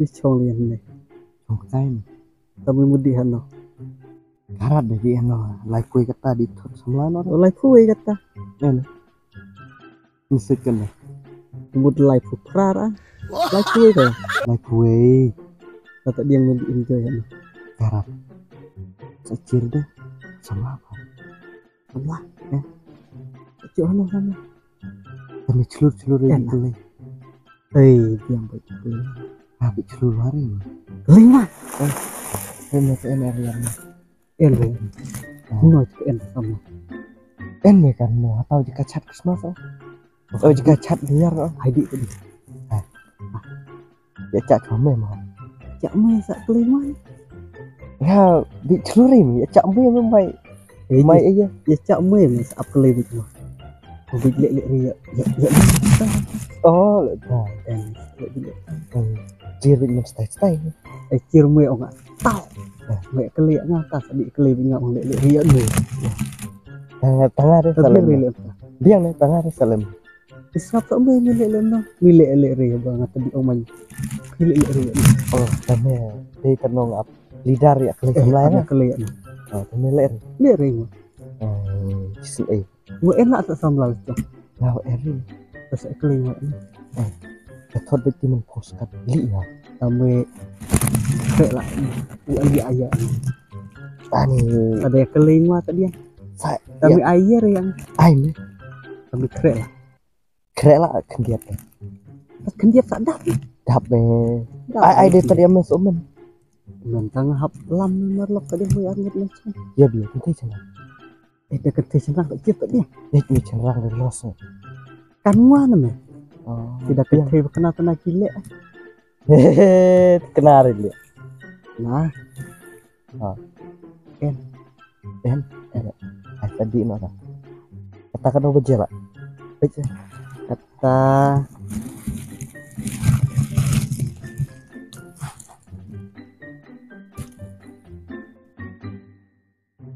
chong liền này Không tay tao mới muốn đi hẳn nó karat deh dia no like kue kata di tot semua no lại phui kata nen misalkan lah một lại phụ pra đã lại phui rồi like kue là tại điên đi enjoy hẳn karat secir deh sama apa Allah ya chỗ nó sama kami celur ini kele diam baik habis celur hari kelima ini ke energi en rồi nói chuyện en sama en me kan mau atau jika chat Christmas atau jika chat liar hai đi tadi ya chat kamu mah chạm mày sợ kelima ya di celurin ya chat me memang mai aja ya chạm mày mà sợ kelima cuma bị lệ lệ ria ya oh nah en lệ lệ chia với stay chia mày ông ạ tao mẹ cái lệ nga ta sẽ bị cái lệ với ngọng lệ lệ ria người tengah deh salam lệ dia nih tengah deh salam siapa mày lệ lệ nó lệ ria banget tadi ông mình lệ ria oh tame di tenong up lidar ya kali lain cái lệ oh tame ler lệ ria jisil gue enak tak sama lalu cok law eri terus kelima thot với mình post cắt lị à sampai kayak lah lagi ayah ani ada yang kelima tadi ya saya kami ayah yang ai nih kami keren lah kendiat kan dia tak dah đạp về ai để tadi em số mình tengah hap lam nomor lok tadi mau anget macam ya biar kita chana dekat senang tak cip tadi nek mi cenderang dari los kan mana meh oh tidak ketemu kena gile kenarin dia nah en tadi no katakan apa aja lah kata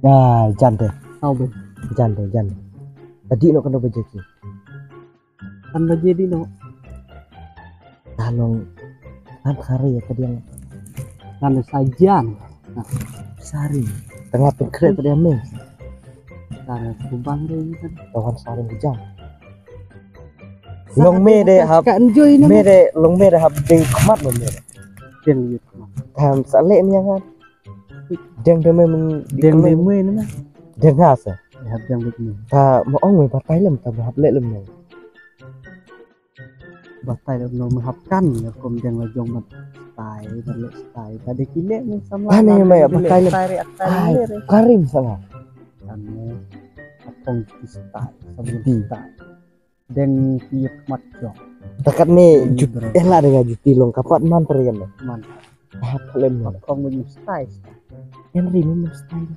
nah jante Album jante tadi no kena baca ki kan jadi no talong kan hari ya tadi yang kan sajian nah sari tengah pengkret tadi ame karena kubang ini kan kawan saring kejam long me de hab kan enjoy me de long me de hab ding kmat lo me yang gitu tham sale ni kan deng de me yang meme ni mah deng hasa hab yang begini ta mo ong me batai lem ta hab le lem ne batai dalam nomor hapkan ya kom yang lajong mat style balik style tadi kile ni sama ane me batai lem style karim sana ane apong style sama style dan tiup mat jong takat ni elah dengan juti long kapat man terian man hab lem ne kom ni style en ri me style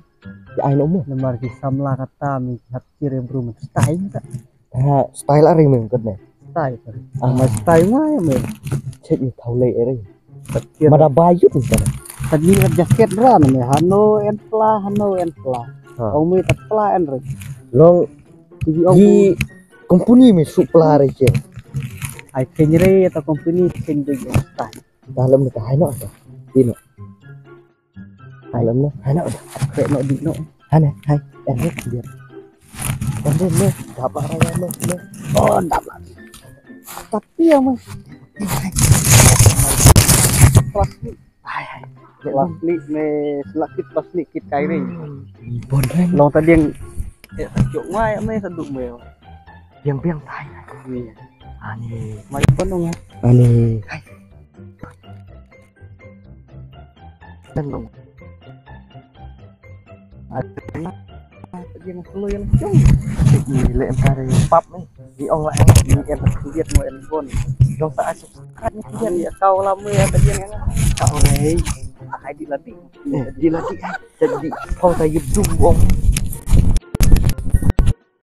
ya ai no mo nomor samla kata mi hap kirim rumah style tak ha style ari me kot ne style sama style mah ya me chết như thầu lệ đấy Takir mà đã bay chút rồi tadi lihat jaket ran me Hano en pla ông mi tak pla en re long jadi ông di company me supla re che ai kenyre atau company kenjo style dalam ni hai no di no dalam no hai no kayak no di no hai ne hai en ne dia en ne dapat raya ne oh dapat tapi ya mas plastik plastik me selakit plastik kit kairi bon ren long tadi yang tajuk mai me seduk me yang biang tai ni ani mai pun dong ani hai dan long ada yang perlu yang jong ni le antara pap ni di online ni en lihat mo en bon long sa asuk kan ni ya kau lama ya tadi yang kau rei ai di latih di lagi jadi kau tak yub dum bong